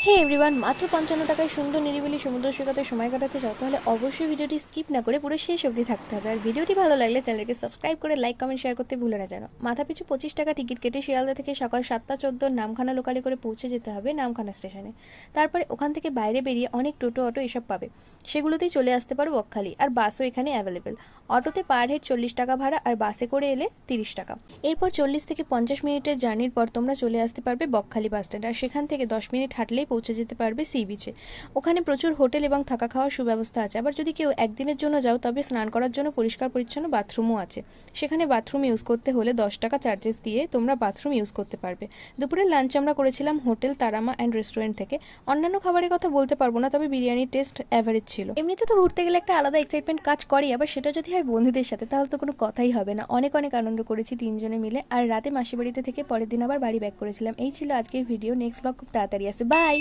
হে everyone, মাত্র ৫৫ টাকায় সুন্দর নিরিবিলি সমুদ্র সৈকতে সময় কাটাতে চাও তাহলে অবশ্যই ভিডিওটি স্কিপ না করে পুরো শেষ অবধি থাকতে হবে। আর ভিডিওটি ভালো লাগলে চ্যানেলকে সাবস্ক্রাইব করে লাইক কমেন্ট শেয়ার করতে ভুলে না যেন। মাথাপিছু 25 টাকা টিকিট কেটে শিয়ালদা থেকে সকাল 7টা 14 নামখানা লোকালে করে পৌঁছে যেতে হবে নামখানা স্টেশনে। তারপরে ওখান থেকে বাইরে বেরিয়ে অনেক টোটো অটো এসব পাবে, সেগুলোতেই চলে আসতে পারো বকখালি। আর বাসও এখানে অ্যাভেলেবেল। অটোতে পার হেড 40 টাকা ভাড়া, আর বাসে করে এলে 30 টাকা। এরপর 40 থেকে 50 মিনিটের জার্নির পর তোমরা চলে আসতে পারবে বকখালি বাস স্ট্যান্ড। আর সেখান থেকে 10 মিনিট হাঁটলেই পৌঁছে যেতে পারবে সি বিচে। ওখানে প্রচুর হোটেল এবং থাকা খাওয়ার সুব্যবস্থা আছে। আবার যদি কেউ একদিনের জন্য যাও তবে স্নান করার জন্য পরিষ্কার পরিচ্ছন্ন বাথরুমও আছে। সেখানে বাথরুম ইউজ করতে হলে 10 টাকা চার্জেস দিয়ে তোমরা বাথরুম ইউজ করতে পারবে। দুপুরের লাঞ্চ আমরা করেছিলাম হোটেল তারামা অ্যান্ড রেস্টুরেন্ট থেকে। অন্যান্য খাবারের কথা বলতে পারবো না, তবে বিরিয়ানির টেস্ট অ্যাভারেজ ছিল। এমনিতে তো ঘুরতে গেলে একটা আলাদা এক্সাইটমেন্ট কাজ করে, আবার সেটা যদি হয় বন্ধুদের সাথে তাহলে তো কোনো কথাই হবে না। অনেক অনেক আনন্দ করেছি তিনজনে মিলে। আর রাতে মাসির বাড়িতে থেকে পরের দিন আবার বাড়ি ব্যাক করেছিলাম। এই ছিল আজকের ভিডিও। নেক্সট ব্লগ খুব তাড়াতাড়ি আসে। বাই।